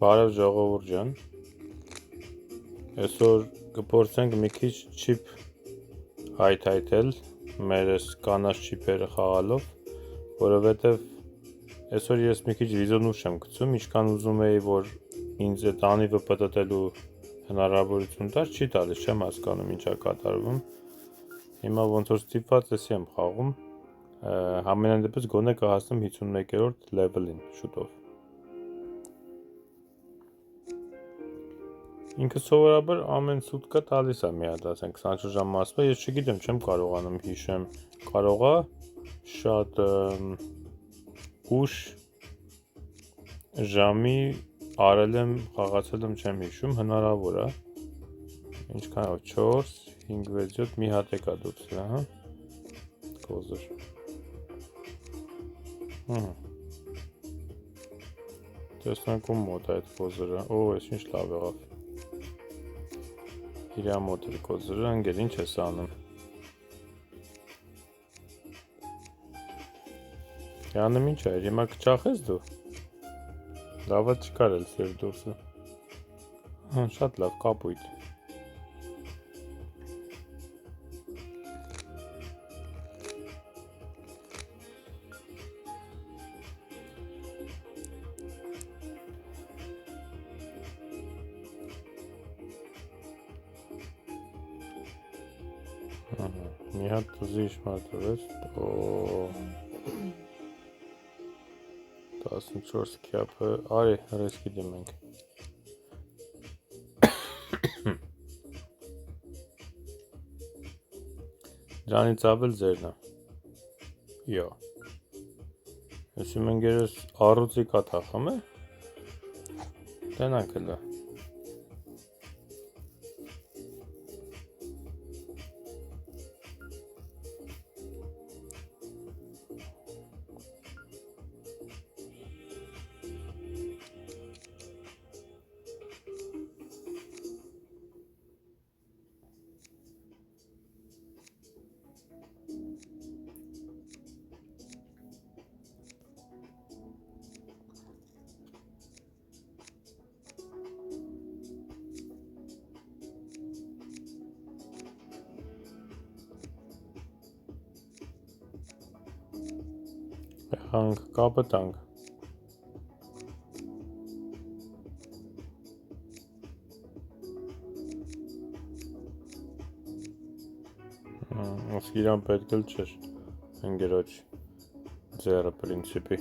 Բարև ժողովուրդ ջան, այսօր կփորձենք մի քիչ չիպ հայթայթել մեր այս կանաչ չիպերը խաղալով, որովհետև այսօր ես մի քիչ վիզոնուշ եմ գցում, ինչքան ուզում էի, որ ինձ այդ անիվը պտտելու հնարավորություն տար, չի տալիս, չեմ հասկանում ինչա կատարվում, հիմա ոնց որ ստիպված էսի եմ խաղում, համենայն դեպս գոնե կհասնեմ 51-րդ լևելին շուտով։ Ինքը սովորաբար ամեն սուտկա տալիս է մի հատ, ասենք 24 ժամ ասում, ես չգիտեմ, չեմ կարողանում հիշեմ, կարող է շատ ուշ ժամի արել եմ, խաղացել եմ, չեմ հիշում, հնարավոր է, ինչքան է, 4, 5, 6, 7, մի հատ եկա դուրս, հա, կոզր, տեսնանք ում մոտ է այդ կոզրը, այս ինչ լավ եղավ, իրա մոտ էր կոզրը, ընգեր ինչ ես անում, Յանım ինչ էր, հիմա կճախես դու, լավը չկար էլ սեր դուրսը, շատ լավ, կապույտ, մի հատ տզի իշմատով ես, 14 քյապը, արի ռեսկի դիմենք, դրանից ավել ձերն է, յո, եսում ընգերս առուծի կաթախում է, տենանք էլ է, եղանք կապը տանք, ասկ իրան պետք էլ չեր, ընգերոջ ձերը պրինցիպի,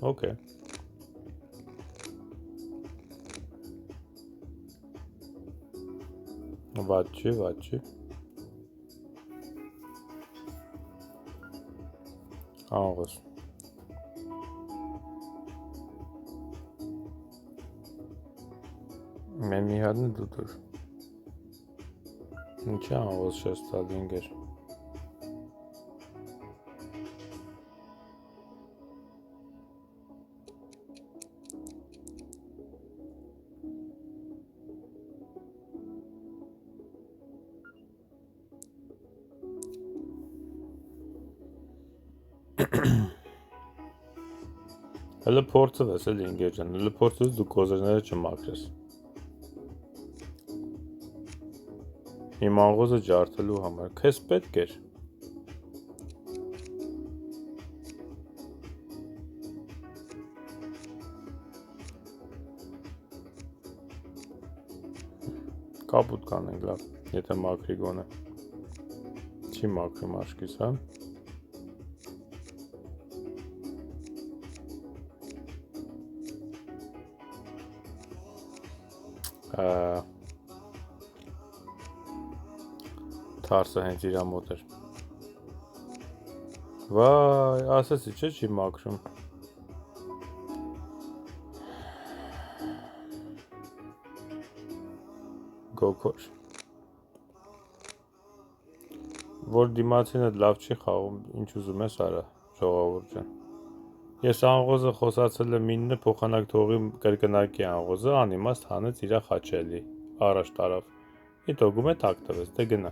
ոկե, վատ չի, աղոս, մեն մի հատն դու դուր, ինչի աղոս չես տալի ընգեր, հլը փորձով ես էլի ընգեր ջան, հլը փորձով ես դու կոզրները չմաքրես, իմ աղոզը ջարդելու համար, քեզ պետք էր, կապուտ կանենք լավ, եթե մաքրի գոնը, չի մաքրում աշկիս, հա, թարսը հենց իրա մոտ էր, վայ, ասեցի չէ չի մաքրում, գոքոր, որ դիմացին էդ լավ չի խաղում, ինչ ուզում ես արա, ժողովուրդ ջան, ես աղոզը խոսացել եմ իննը փոխանակ թողի կրկնակի աղոզը, անիմաստ հանեց իրա խաչելի, առաջ տարավ, իտո գում է տակ տվեց, դե գնա,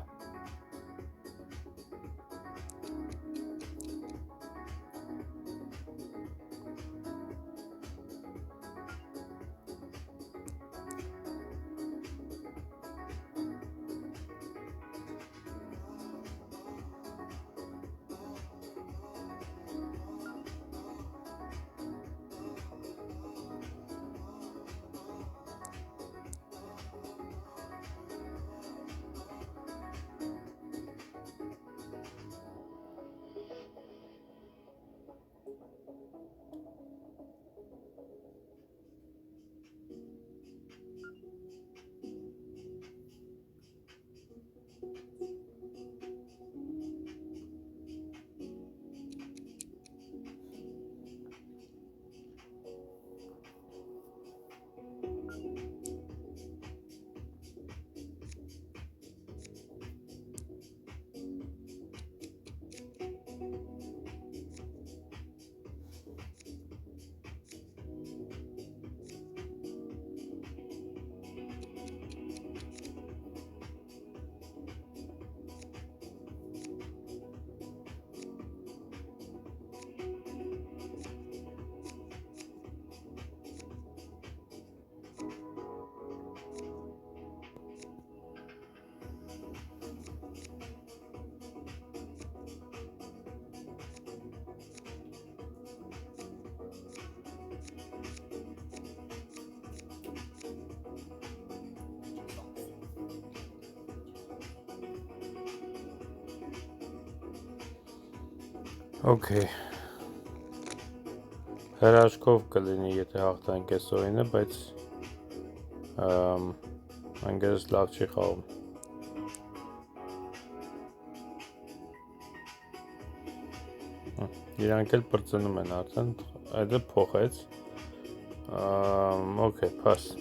Okay. Հրաշքով կլինի, եթե հաղթանք այս օրինը, բայց անգերս լավ չի խաղում։ Իրանք էլ պրծնում են արդեն, այդը փոխեց։ Okay, pass։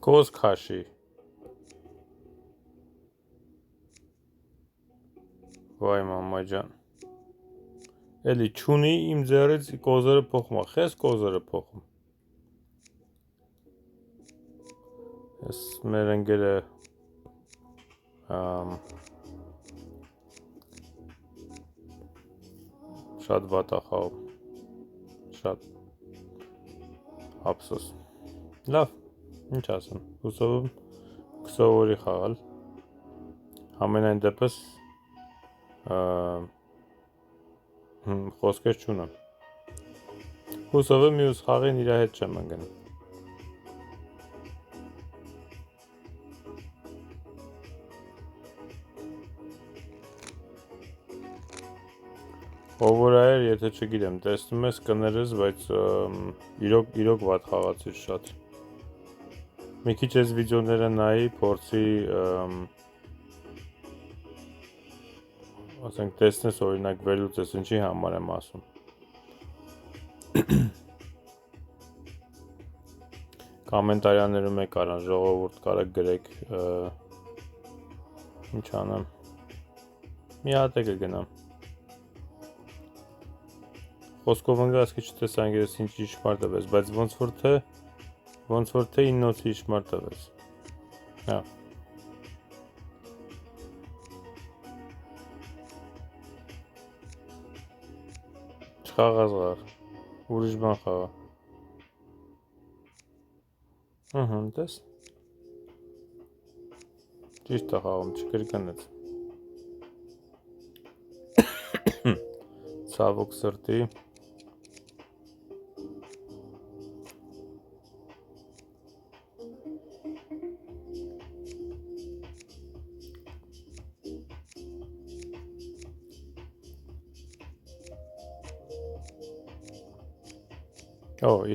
Կոզ քաշի։ Վայ մամա ջան։ Էլի չունի իմ ձեռից կոզերը փոխում, խես կոզերը փոխում։ Ես մեր ընկերը շատ վատ է խաղում։ Շատ ափսոս։ Լավ, ինչ ասեմ, հուսով եմ կսովորի խաղալ։ Ամենայն դեպս խոսքեր չունեմ։ Հուսով եմ մյուս խաղին իր հետ չեմ ընկնում։ Ով որ այր, եթե չգիտեմ, տեսնում ես կներես, բայց իրոք վատ խաղացիր շատ։ Մի քիչ այս վիդեոները նայի, փորձի ասենք տեսնես օրինակ վերլուծես ինչի համար եմ ասում։ Կոմենտարիաներում եք արան, ժողովուրդ կարա գրեք, ինչ անեմ, մի հատ է կգնամ։ Խոսքով ընկած քիչ տեսանք ես ինչ իշմար տվես, բայց ոնց որ թե 9-ի իշմար տվես։ Հա։ Չխաղազղար, ուրիշ բան խաղա։ Տես։ Ճիշտ է խաղում, չկրկնեց։ Ցավոք սրտի։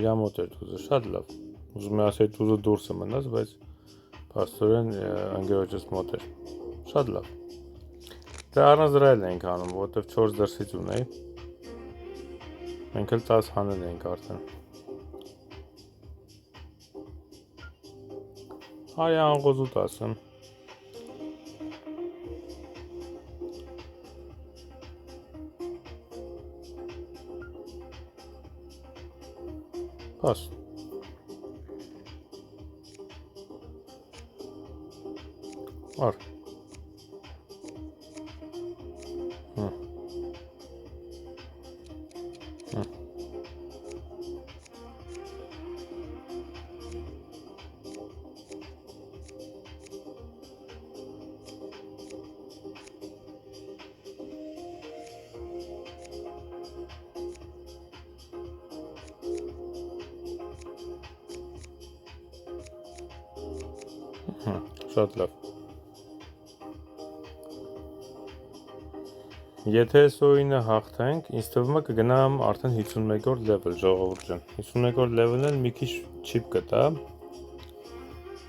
Իրա մոտ էր տուզը, շատ լավ։ Ուզում եմ ասել տուզը դուրսը մնաց, բայց փաստորեն ընկերոջս մոտ էր։ Շատ լավ։ Դե առանձրայել ենք անում, որովհետև 4 դրսից ունեի։ Մենք էլ 10 հանել ենք արդեն։ Արի անգոզուտ ասեմ։ Pass. Var. Շատ լավ։ Եթե այս օրինը հաղթենք, ինձ թվում է կգնամ արդեն 51-րդ level, ժողովուրդ ջան։ 51-րդ level-ն էլ մի քիչ չիպ կտա,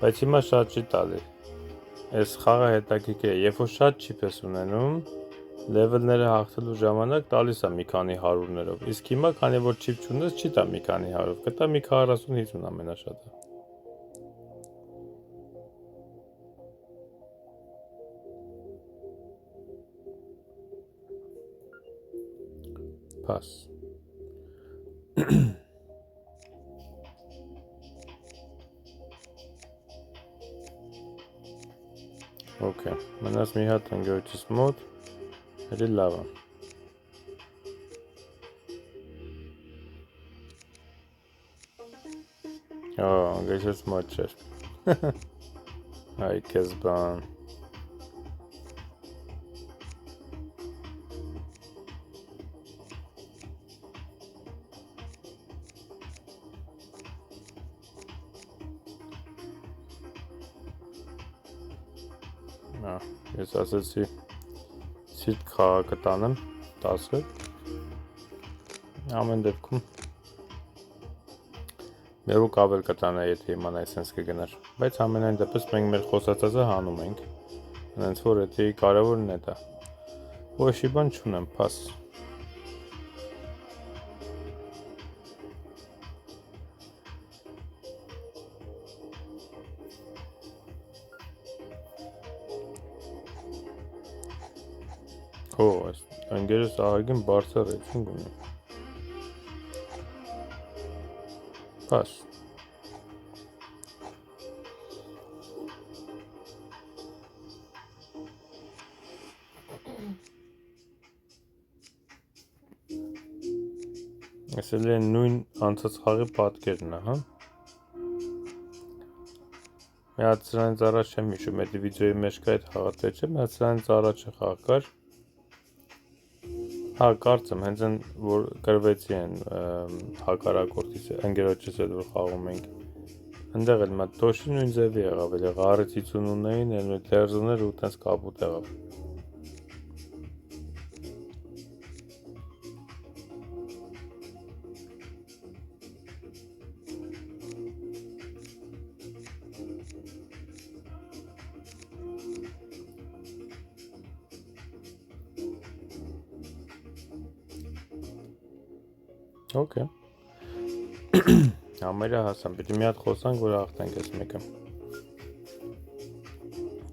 բայց հիմա շատ չի տալի։ Այս խաղը հետաքրքիր է, երբ որ շատ չիպ ես ունենում, level-ները հաղթելու ժամանակ տալիս է մի քանի 100-ներով, իսկ հիմա քանի որ չիպ չունես, չի տա մի քանի 100-ով, կտա մի 40-50 ամենաշատը։ Pass. Okay, մնաց մի հատ ընկերոջս մոտ, հերի լավ է։ Անգլիացիից մոտ չէր։ Այ քեզ բան։ Ես ասացի սիրտ խաղը տանեմ 10-ը։ Ամեն դեպքում մերուկ ավել կտանա, եթե իմանայի սենց կգներ։ Բայց ամենայն դեպս մենք մեր խոսածածը հանում ենք։ Հենց որ էդի կարևորն է դա։ Ոչի բան չունեմ, պաս։ Հո, ընկերս ահագին բարձր ռեյթինգ ունի։ Պաս։ Այս էլ է նույն անցած խաղի պատկերն է, հա։ Մի հատ սրանից առաջ չեմ հիշում, էդի վիդեոյի մեջ կա այդ խաղը, թե չէ, մի հատ սրանից առաջը խաղ կար։ Հա, կարծեմ, հենց են, որ կրվեցի են հակարակորդից, ընկերոջս հետ որ խաղում ենք։ Ընդեղ էլ մատ տոշի նույն ձևի եղավ, էլ ղարի 50 ունեին, էլ նույն թերզուներ ու տենց կապուտ եղավ։ Okay. Համարյա հասան, պիտի մի հատ խոսանք, որ աղթենք ես մեկը։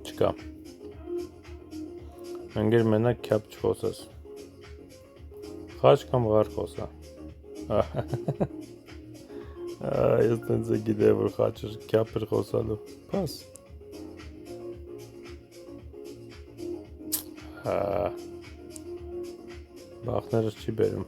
Չկա։ Ընկեր մենակ քյապ չխոսես։ Խաչ կամ ղար խոսա։ Ես տենց է գիտեի, որ խաչը քյապ էր խոսալու։ Պաս։ Բախներս չի բերում։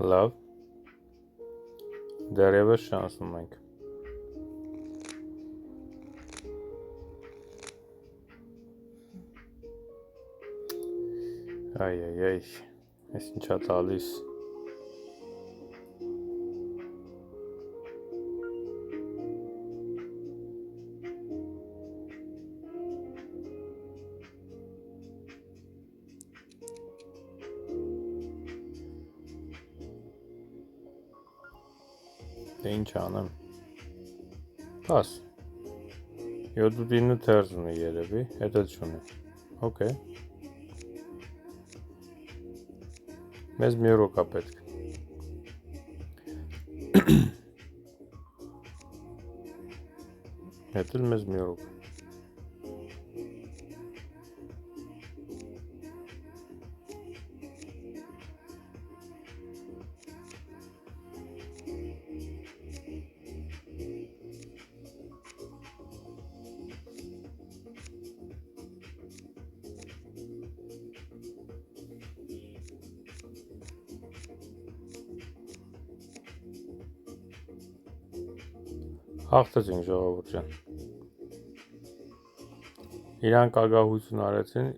Լավ, դեռևս շանսում ենք։ Այ, ես ինչա տալիս։ Դե ինչ անեմ։ Պաս։ 7-9 թերզ ունի երևի, հետ էլ չունի։ Okay։ Մեզ մի ռոկա պետք։ Հետ էլ մեզ մի ռոկա։ Հաղթեցինք ժողովուրդ ջան։ Իրանք ագահություն արեցին,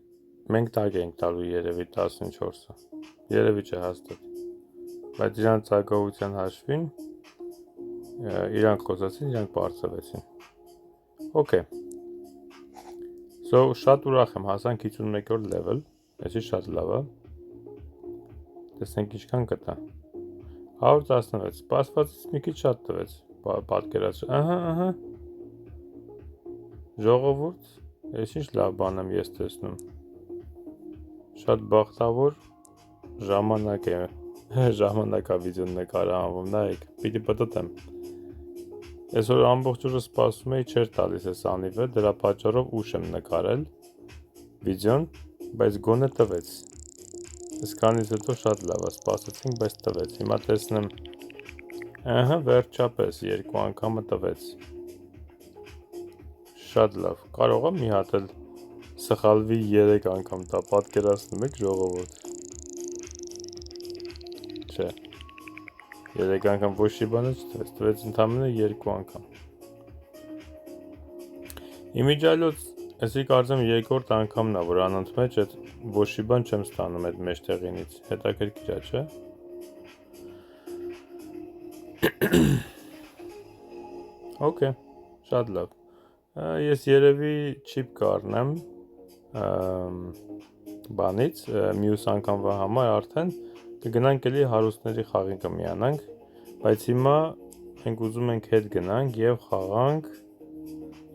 մենք տակ ենք տալու երևի 14-ը։ Երևի չէ հաստատ։ Բայց իրանք ագահության հաշվին իրանք խոսացին, իրանք բարձրացին։ Okay։ So շատ ուրախ եմ, հասանք 51-րդ level, էսի շատ լավ է։ Տեսնենք ինչքան կտա։ 116, սպասվածից մի քիչ շատ տվեց։ Պատկերացրու, ահա, ժողովուրդ, Ես ինչ լավ բան եմ ես տեսնում։ Շատ բախտավոր ժամանակ է։ Ժամանակա վիդեոն նկարահանվում, նայեք, պիտի պտտեմ։ Այսօր ամբողջ օրը սպասում էի, չէր տալիս այս անիվը, դրա պատճառով ուշ եմ նկարել վիդեոն, բայց գոնե տվեց։ Այսքանից հետո շատ լավ է, սպասեցինք, բայց տվեց։ Հիմա տեսնեմ, ահա, վերջապես երկու անգամը տվեց։ Շատ լավ, կարող եմ մի հատ էլ սխալվի 3 անգամ տա, պատկերացնում եք ժողովուրդ։ Չէ, 3 անգամ ոչ մի բան չտվեց, տվեց ընդամենը 2 անգամ։ Իմիջիայլոց, այսի կարծեմ երկրորդ անգամն է, որ անընդմեջ այդ ոչ մի բան չեմ ստանում այդ մեջտեղինից, հետաքրքիր է, չէ։ Okay, շատ լավ։ Ես երևի չիպ կառնեմ բանից, մյուս անգամվա համար արդեն կգնանք էլի հարուստների խաղին կմիանանք, բայց հիմա մենք ուզում ենք հետ գնանք եւ խաղանք,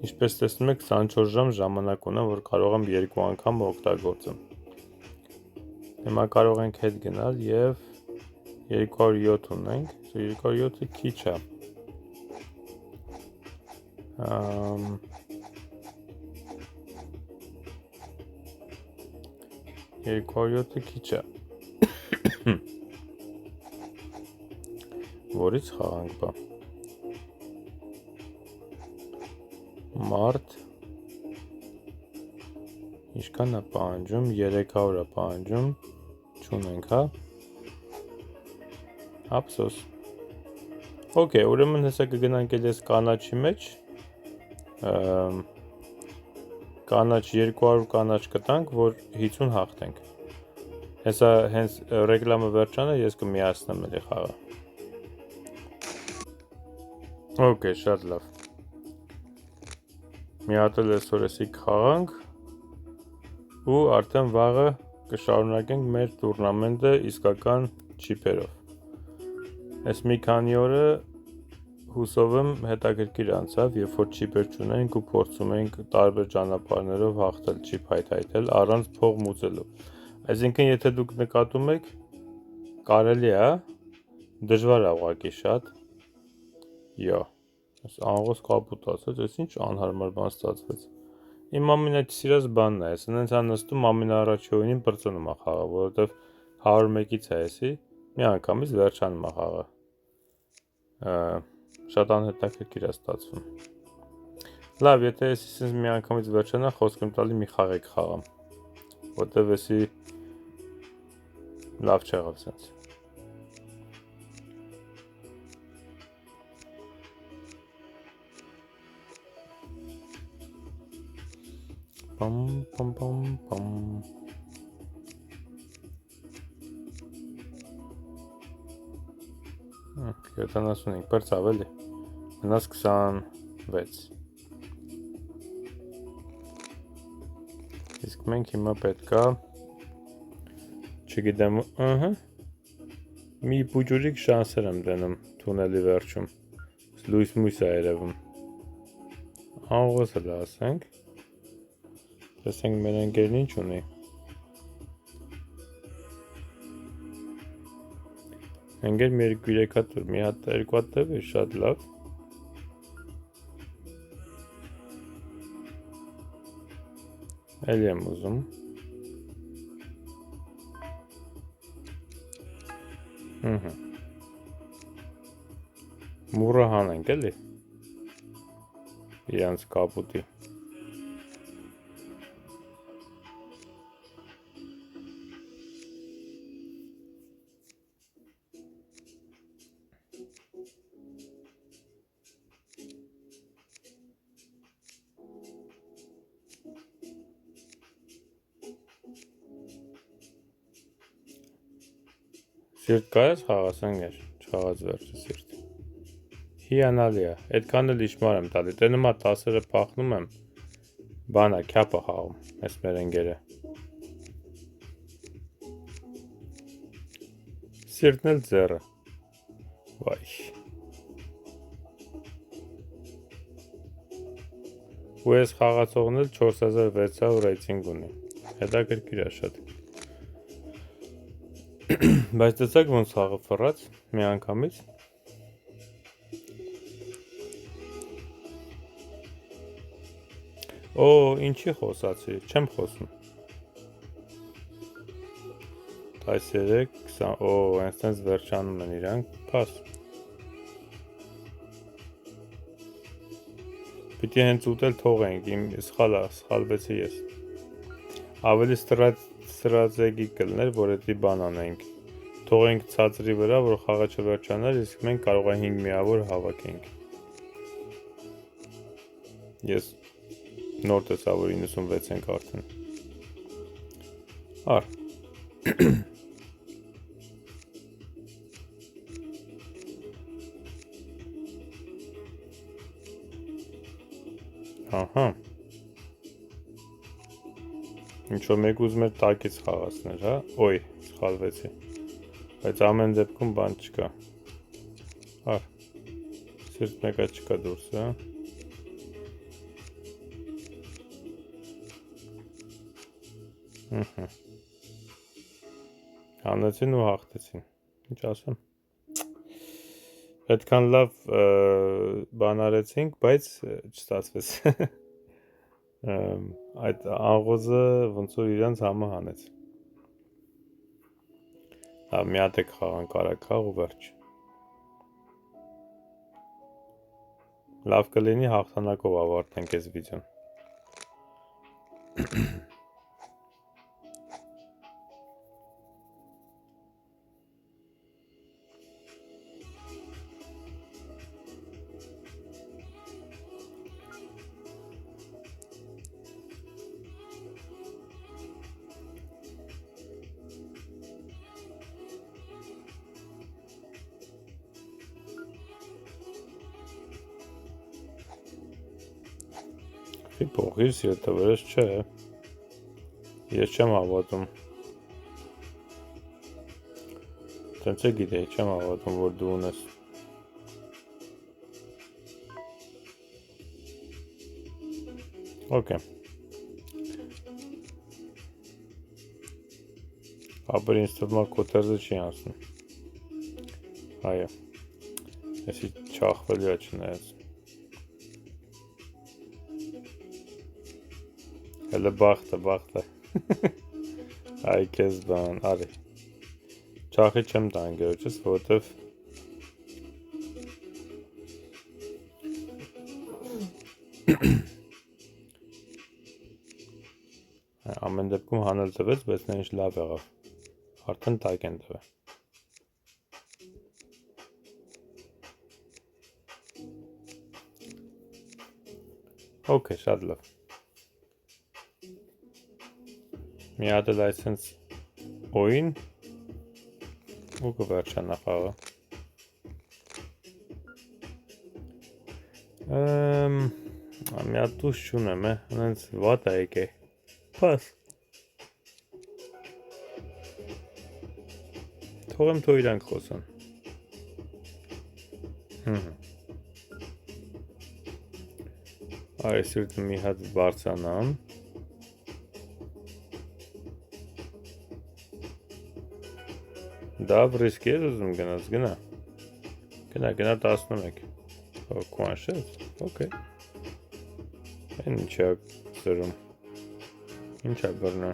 ինչպես տեսնում եք 24 ժամ ժամանակ ունեմ, որ կարող եմ 2 անգամ օգտագործեմ։ Հիմա կարող ենք հետ գնալ եւ 207 ունենք, 207-ը քիչ է։ 207-ը քիչ է։ Որից խաղանք բա։ Մարտ ինչքան է պահանջում, 300 է պահանջում, չունենք, հա։ Ափսոս։ Okay, ուրեմն հեսա կգնանք էլ ես կանաչի մեջ, կանաչ 200 կանաչ կտանք, որ 50 հաղթենք։ Հեսա հենց ռեկլամը վերջանը ես կմիացնեմ էլի խաղը։ Okay, շատ լավ։ Մի հատ էլ այսօր էսի կխաղանք ու արդեն վաղը կշարունակենք մեր տուրնամենտը իսկական չիպերով։ Այս մի քանի օրը հուսով եմ հետաքրքիր անցավ, երբ որ չիպեր չունենք ու փորձում ենք տարբեր ճանապարհներով հաղթել, չիպ հայթայթել առանց փող մուծելու։ Այսինքն, եթե դուք նկատում եք, կարելի է, դժվար է ուղղակի շատ։ Յո, այս աղոս կապուտ ասած, այս ինչ անհարմար բան ստացվեց։ Իմ ամենասիրած բանն է, այս նենց նստում ամենաառաջի օրին բրծնում է խաղը, որովհետև 101-ից է էսի, մի անգամից վերջանում է խաղը։ Շատ անհետաքրքիր է ստացվում։ Լավ, եթե ես ինձ մի անգամից վերջանա, խոսք եմ տալի մի խաղ եք խաղամ, որտև էսի լավ չեղավ սենց։ Պամ, պամ, պամ, պամ։ 75 բրծավ էլի, մնաց 26։ Իսկ մենք հիմա պետքա, չգիտեմ, մի պուջուրիկ շանսեր եմ դնում թունելի վերջում, լույս մույս է երևում։ Աղոսը լասենք, տեսենք մեր ընկերն ինչ ունի։ Ընկեր մի 2-3 հատ, մի հատ 2 հատ տևի, շատ լավ։ Էլի եմ ուզում։ Մուրը հանենք էլի։ Իրանց կապուտի։ Սիրտ կարես խաղաս ընկեր, չխաղաց վերջը սիրտ։ Հիանալի է, այդքան էլ իշմար եմ տալի, տենումա 10-երը պախնում եմ, բանա, քյապը խաղում, ես մեր ընկերը։ Սիրտն էլ ձեռը, վայ։ ու այս խաղացողն էլ 4600 ռեյտինգ ունի։ Հետաքրքիր է շատ։ Բայց տեսեք ոնց խաղը ֆռած մի անգամից։ Օ, ինչի խոսացի, չեմ խոսում։ 13, 20, օ, այնտենց վերջանում են իրանք, փաս։ Պիտի հենց ուտել թողենք, իմ սխալվեցի ես։ Ավելի ստրատեգիկ կլներ, որ էդի բան անենք։ Թողենք ցածրի վրա, որ խաղը չվերջանար, իսկ մենք կարող է 5 միավոր հավաքենք։ Ես նոր տեսա, որ 96 ենք արդեն։ Ար։ Ահա։ Ինչ-որ մեկ ուզում էր տակից խաղացներ, հա։ Ոյ, սխալվեցի։ Բայց ամեն դեպքում բան չկա։ Ար։ Սիրտ մեկա չկա դուրս, հա։ Հանեցին ու հաղթեցին։ Ինչ ասեմ։ Այդքան լավ բան արեցինք, բայց չստացվեց։ Այդ աղոզը ոնց որ իրանց համը հանեց։ Հա, մի հատ եք խաղանք արագ ու վերջ։ Լավ կլինի հաղթանակով ավարտենք այս վիդեոն։ Փողից յետը վրես չէ, ես չեմ հավատում, տենց է գիտեի, չեմ հավատում, որ դու ունես, ոկե, ապր ինձ թվում է կոտերզը չի անցնում, այո, եսի չախվելի է չնայած, Հələ baxda, այ կեզ բան, արի, չախի չեմ տանգերոչս, որտև ամեն դեպքում հանել տվեց, բայց նա ինչ լավ եղավ, արդեն տակ են տվել։ Okay, շատ լավ։ Մի հատ էլ այսենց օին ու կվերջանա խաղը։ Մի հատ դուս չունեմ, հենց վատ է եկե։ Պաս։ Թողեմ թող իրանք խոսան։ Այս ուրդը մի հատ բարձանամ։ Դա վրիսկ ես ուզում գնաց, գնա։ Գնա 11։ Կուանշեց, ոկեյ։ Են ինչ է զրում։ Ինչ է բրնա։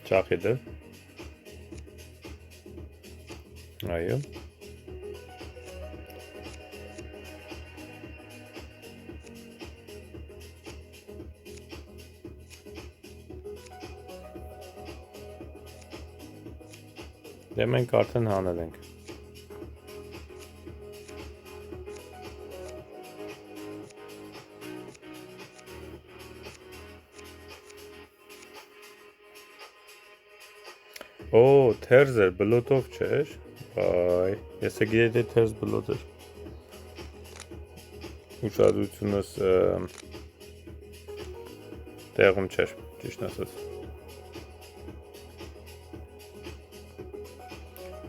Չախի դե։ Այո։ Դե մենք արդեն հանել ենք։ Օ, թերզ էր, բլոտով չէր։ Այ, ես է գիտեի թերզ բլոտ էր։ Ուշադրությունս տեղում չէր, ճիշտ ասած։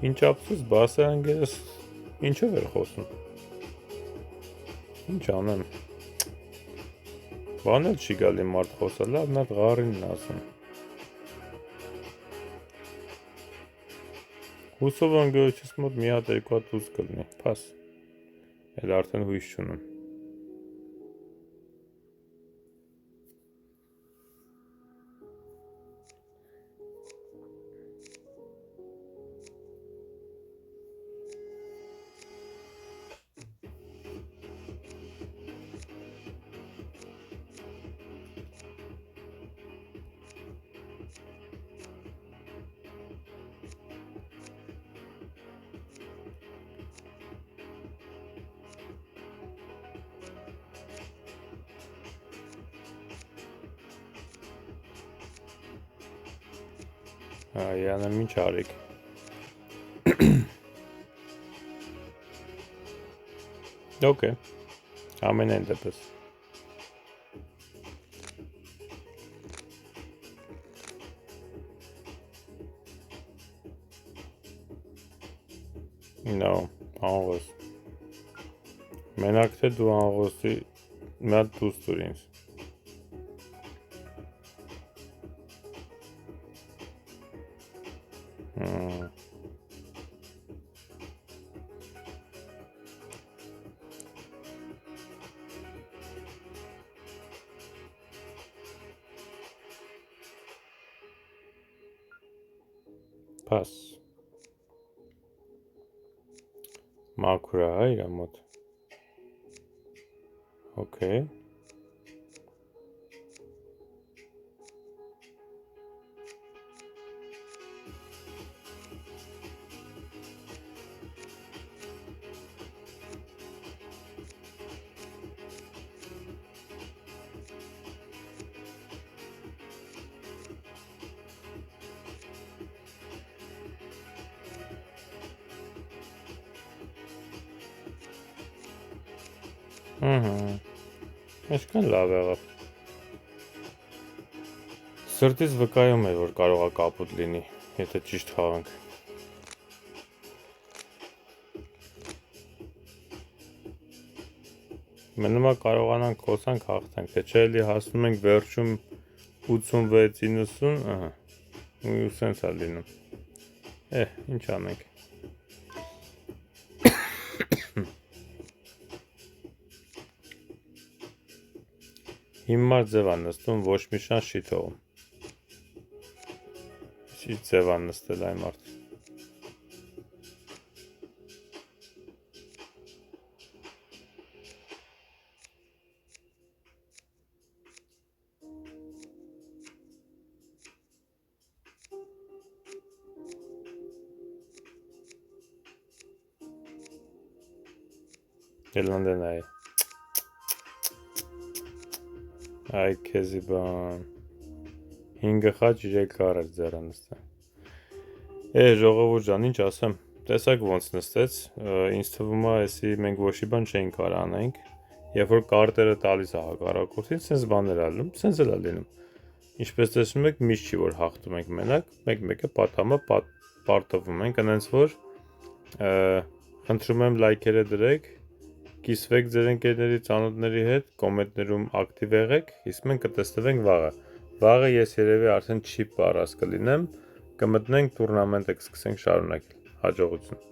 Ինչ ափսոս, բասարանգերս ինչով էր խոսում։ Ինչ անեմ։ Բան էլ չի գալի մարդ խոսալ, լավ նա ղարինն ասում։ Հուսով անգորությունից մոտ մի հատ երկու հատ դուրս կլինի, փաս։ Էլ արդեն հույս չունեմ։ Յանեմ ինչ արիք։ Okay, ամենայն դեպս։ No, աղոս։ Մենակ թե դու աղոսի մի հատ դուս տուր ինձ։ Pass. Մաքուր է հա իրա մոտ։ Okay. Այսքան լավ եղավ։ Սրտից վկայում է, որ կարող է կապուտ լինի, եթե ճիշտ խաղանք։ Մնում է կարողանանք խոսանք հաղթանք, թե չէ էլի հասնում ենք վերջում 86-90, ահա, ու սենց է լինում։ Ինչ անենք։ Հիմար ձև է նստում, ոչ մի շանս չի թողում։ Ինչ ձև է նստել այ մարդ։ Ելանդեն այ։ Այ քեզի բան 5 խաչ 3 կարր ձեռը նստել։ Ժողովուրդ ջան, ինչ ասեմ, տեսակ ոնց նստեց, ինձ թվում է, էսի մենք ոչի բան չենք կարող անենք, երբ որ կարտերը տալիս է հակառակորդին, սենց բաներ ա լինում, սենց էլ ա լինում։ Ինչպես տեսնում եք, միշտ չի որ հաղթում ենք մենակ, մեկ-մեկը պատամը պարտվում ենք, այնց որ խնդրում եմ լայքերը դրեք, կիսվեք ձեր ընկերների ծանոթների հետ, կոմենտներում ակտիվ եղեք, իսկ մենք կտեսնվենք վաղը։ Վաղը ես երևի արդեն չիպ առած կլինեմ, կմտնենք տուրնամենտը կսկսենք շարունակել։ Հաջողություն։